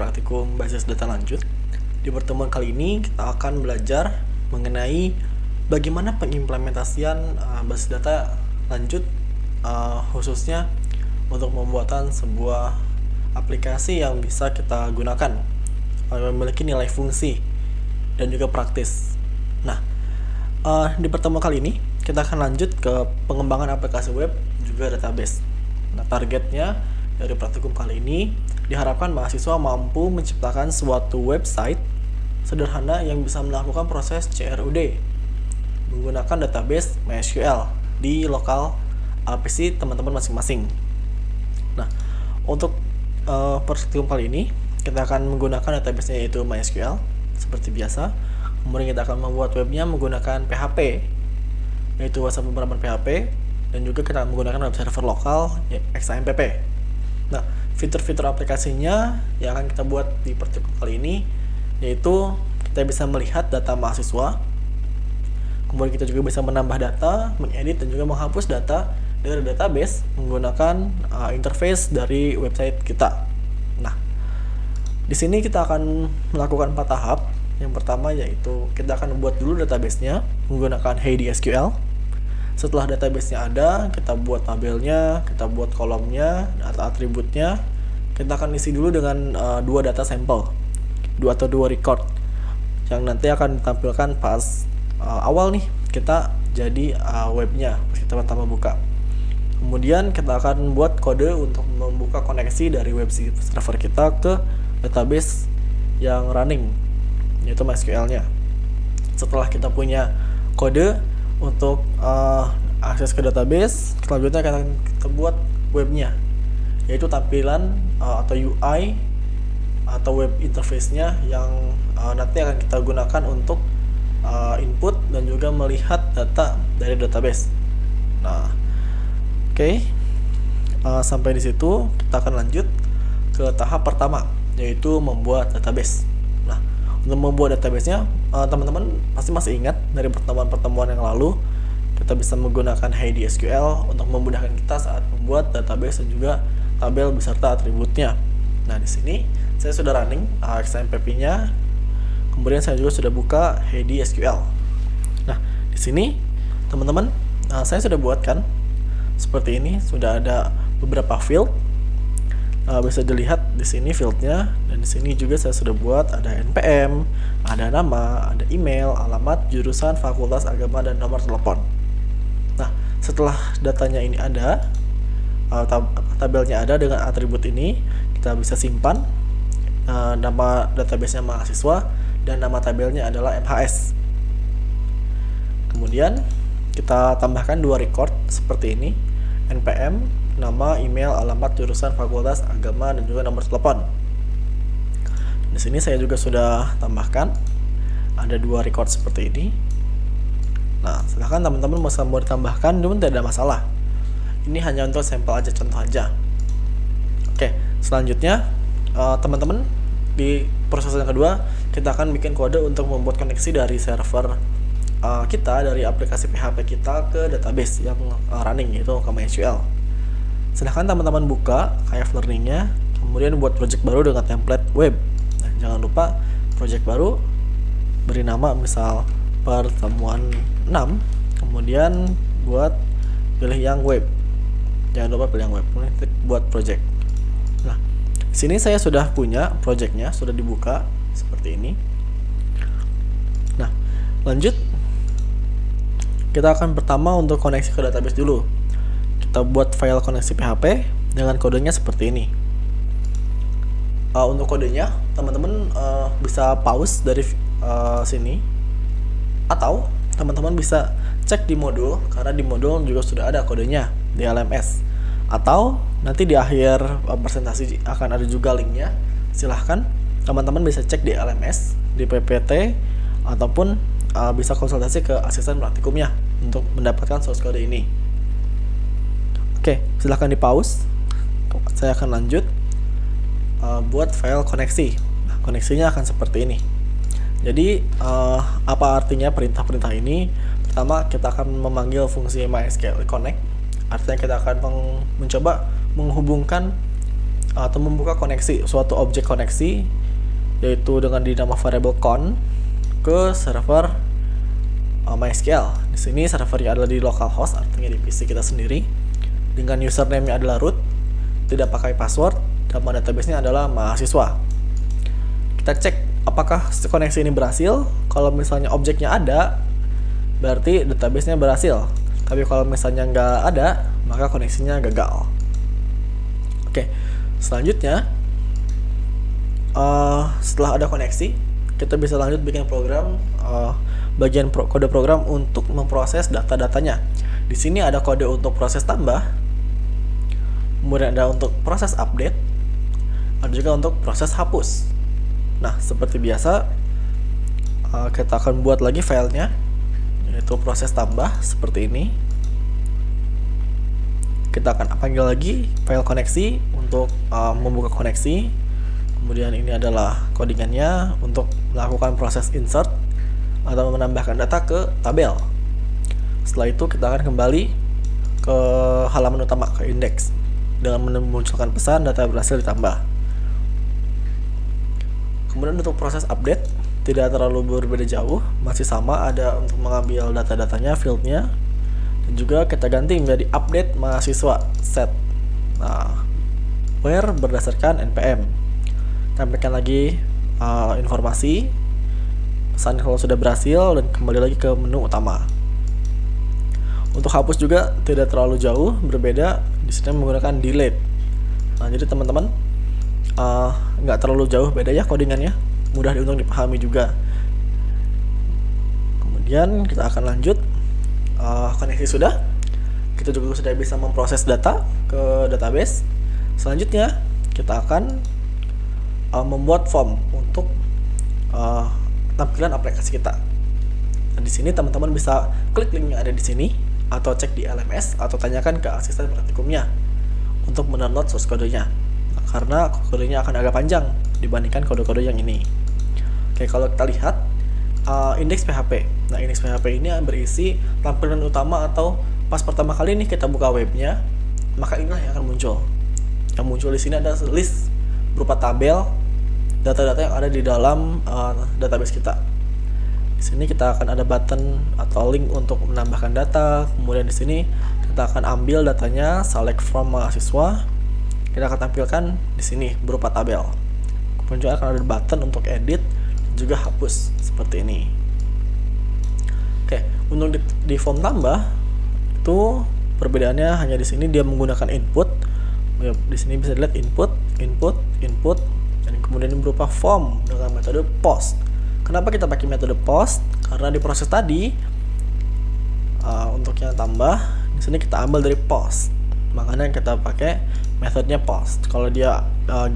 praktikum basis data lanjut. Di pertemuan kali ini kita akan belajar mengenai bagaimana pengimplementasian basis data lanjut, khususnya untuk pembuatan sebuah aplikasi yang bisa kita gunakan, memiliki nilai fungsi dan juga praktis. Nah, di pertemuan kali ini kita akan lanjut ke pengembangan aplikasi web juga database. Nah, targetnya dari praktikum kali ini diharapkan mahasiswa mampu menciptakan suatu website sederhana yang bisa melakukan proses CRUD menggunakan database MySQL di lokal PC teman-teman masing-masing. Nah, untuk praktikum kali ini kita akan menggunakan database-nya yaitu MySQL seperti biasa. Kemudian kita akan membuat webnya menggunakan PHP, yaitu WhatsApp pemrograman PHP, dan juga kita menggunakan web server lokal XAMPP. Nah, fitur-fitur aplikasinya yang akan kita buat di praktikum kali ini yaitu kita bisa melihat data mahasiswa, kemudian kita juga bisa menambah data, mengedit, dan juga menghapus data dari database menggunakan interface dari website kita. Nah, di sini kita akan melakukan 4 tahap. Yang pertama yaitu kita akan membuat dulu database-nya menggunakan HeyDSQL. Setelah database-nya ada, kita buat tabelnya, kita buat kolomnya atau atributnya. Kita akan isi dulu dengan 2 data sampel, 2 record yang nanti akan ditampilkan pas awal nih kita jadi webnya kita pertama buka. Kemudian kita akan buat kode untuk membuka koneksi dari web server kita ke database yang running, yaitu MySQL-nya. Setelah kita punya kode untuk akses ke database, selanjutnya kita buat webnya, yaitu tampilan atau UI atau web interface-nya yang nanti akan kita gunakan untuk input dan juga melihat data dari database. Nah, oke. Sampai di situ kita akan lanjut ke tahap pertama, yaitu membuat database. Nah, untuk membuat database-nya, teman-teman pasti masih ingat dari pertemuan-pertemuan yang lalu, kita bisa menggunakan HeyDSQL untuk memudahkan kita saat membuat database dan juga tabel beserta atributnya. Nah, di sini saya sudah running XAMPP-nya, kemudian saya juga sudah buka HeyDSQL. Nah, di sini teman-teman, saya sudah buatkan seperti ini, sudah ada beberapa field. Bisa dilihat di sini fieldnya, dan di sini juga saya sudah buat ada NPM, ada nama, ada email, alamat, jurusan, fakultas, agama, dan nomor telepon. Nah, setelah datanya ini ada, tabelnya ada dengan atribut ini, kita bisa simpan nama database-nya mahasiswa dan nama tabelnya adalah MHS. Kemudian kita tambahkan 2 record seperti ini, NPM, nama, email, alamat, jurusan, fakultas, agama, dan juga nomor telepon. Di sini saya juga sudah tambahkan ada 2 record seperti ini. Nah, silahkan teman-teman mau ditambahkan, namun tidak ada masalah. Ini hanya untuk sampel aja, contoh aja. Oke, selanjutnya teman-teman di proses yang kedua kita akan bikin kode untuk membuat koneksi dari server kita, dari aplikasi PHP kita ke database yang running, yaitu ke MySQL. Silahkan teman-teman buka KF Learning-nya, kemudian buat project baru dengan template web. Nah, jangan lupa project baru beri nama misal pertemuan 6, kemudian pilih yang web. Jangan lupa pilih yang web, kemudian klik buat project. Nah, sini saya sudah punya projectnya, sudah dibuka seperti ini. Nah, lanjut kita akan pertama untuk koneksi ke database dulu. Kita buat file koneksi PHP dengan kodenya seperti ini. Untuk kodenya teman-teman bisa pause dari sini, atau teman-teman bisa cek di modul, karena di modul juga sudah ada kodenya di LMS, atau nanti di akhir presentasi akan ada juga linknya. Silahkan teman-teman bisa cek di LMS, di PPT, ataupun bisa konsultasi ke asisten praktikumnya untuk mendapatkan source code ini. Oke, silahkan di pause. Saya akan lanjut buat file koneksi. Nah, koneksinya akan seperti ini. Jadi apa artinya perintah-perintah ini? Pertama, kita akan memanggil fungsi MySQL Connect. Artinya kita akan mencoba menghubungkan atau membuka koneksi suatu objek koneksi, yaitu dengan dinama variable con ke server MySQL. Di sini servernya adalah di localhost, artinya di PC kita sendiri, dengan username-nya adalah root, tidak pakai password, nama database-nya adalah mahasiswa. Kita cek apakah koneksi ini berhasil. Kalau misalnya objeknya ada, berarti database-nya berhasil. Tapi kalau misalnya nggak ada, maka koneksinya gagal. Oke, selanjutnya setelah ada koneksi, kita bisa lanjut bikin program, bagian kode program untuk memproses data-datanya. Di sini ada kode untuk proses tambah, kemudian ada untuk proses update, ada juga untuk proses hapus. Nah, seperti biasa, kita akan buat lagi filenya, yaitu proses tambah seperti ini. Kita akan panggil lagi file koneksi untuk membuka koneksi. Kemudian ini adalah codingannya untuk melakukan proses insert atau menambahkan data ke tabel. Setelah itu kita akan kembali ke halaman utama, ke index, dengan memunculkan pesan data berhasil ditambah. Kemudian untuk proses update tidak terlalu berbeda jauh, masih sama, ada untuk mengambil data-datanya, fieldnya, dan juga kita ganti menjadi update mahasiswa set. Nah, where berdasarkan npm. Tampilkan lagi informasi pesan kalau sudah berhasil, dan kembali lagi ke menu utama. Untuk hapus juga tidak terlalu jauh berbeda, di sini menggunakan delete. Nah, jadi teman-teman nggak terlalu jauh beda ya codingannya, mudah untuk dipahami juga. Kemudian kita akan lanjut, koneksi sudah, kita juga sudah bisa memproses data ke database. Selanjutnya kita akan membuat form untuk tampilan aplikasi kita. Nah, di sini teman-teman bisa klik link yang ada di sini, atau cek di LMS, atau tanyakan ke asisten praktikumnya untuk mendownload source kodenya. Nah, karena kodenya akan agak panjang dibandingkan kode-kode yang ini. Oke, kalau kita lihat indeks PHP. Nah, indeks PHP ini berisi tampilan utama, atau pas pertama kali nih kita buka webnya, maka inilah yang akan muncul. Yang muncul di sini ada list berupa tabel data-data yang ada di dalam database kita. Di sini kita akan ada button atau link untuk menambahkan data. Kemudian di sini kita akan ambil datanya, select from mahasiswa. Kita akan tampilkan di sini berupa tabel. Kemudian juga akan ada button untuk edit dan juga hapus seperti ini. Oke, untuk di form tambah itu perbedaannya hanya di sini dia menggunakan input. Di sini bisa dilihat input, input, input, dan kemudian berupa form dengan metode post. Kenapa kita pakai metode post? Karena di proses tadi untuk yang tambah di sini kita ambil dari post, makanya kita pakai metodenya post. Kalau dia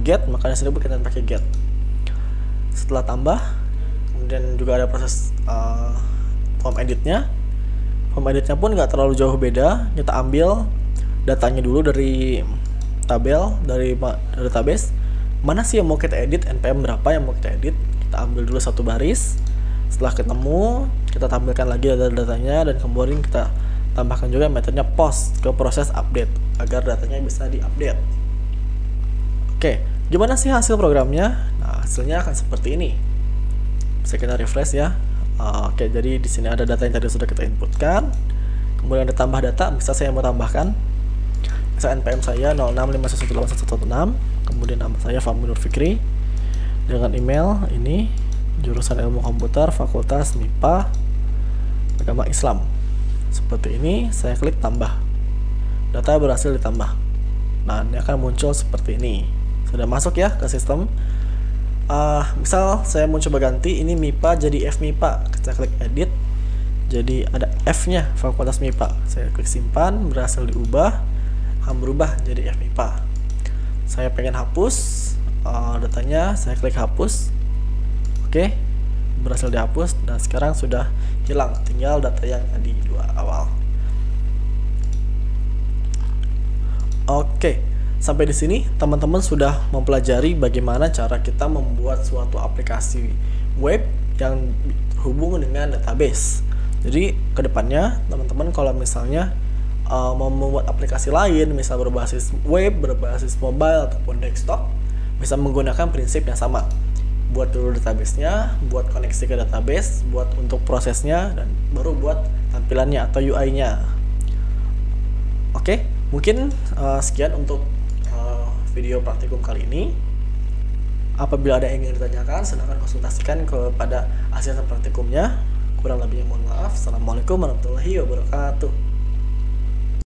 get, makanya sini kita pakai get. Setelah tambah, kemudian juga ada proses form editnya. Form editnya pun nggak terlalu jauh beda. Kita ambil datanya dulu dari tabel, dari database. Mana sih yang mau kita edit, npm berapa yang mau kita edit, kita ambil dulu satu baris. Setelah ketemu, kita tampilkan lagi data-datanya, dan kemudian kita tambahkan juga metodenya post ke proses update agar datanya bisa diupdate. Oke, gimana sih hasil programnya? Nah, hasilnya akan seperti ini. Bisa kita refresh ya. Oke, jadi di sini ada data yang tadi sudah kita inputkan. Kemudian ada tambah data, bisa saya mau tambahkan. Misal npm saya 0651181116, kemudian nama saya Fahmi Nur Fikri, dengan email ini jurusan ilmu komputer, fakultas MIPA, agama Islam. Seperti ini, saya klik tambah. Data berhasil ditambah. Nah, ini akan muncul seperti ini. Sudah masuk ya ke sistem. Misal saya mau coba ganti ini MIPA jadi FMIPA. Kita klik edit. Jadi ada F-nya, fakultas MIPA. Saya klik simpan, berhasil diubah, akan berubah jadi FMIPA. Saya pengen hapus datanya, saya klik hapus. Oke, berhasil dihapus, dan sekarang sudah hilang, tinggal data yang tadi dua awal. Oke, sampai di sini teman-teman sudah mempelajari bagaimana cara kita membuat suatu aplikasi web yang berhubungan dengan database. Jadi kedepannya teman-teman kalau misalnya mau membuat aplikasi lain, misal berbasis web, berbasis mobile ataupun desktop, bisa menggunakan prinsip yang sama. Buat dulu database-nya, buat koneksi ke database, buat untuk prosesnya, dan baru buat tampilannya atau UI-nya. Oke, mungkin sekian untuk video praktikum kali ini. Apabila ada yang ingin ditanyakan, silakan konsultasikan kepada asisten praktikumnya. Kurang lebihnya mohon maaf. Assalamualaikum warahmatullahi wabarakatuh.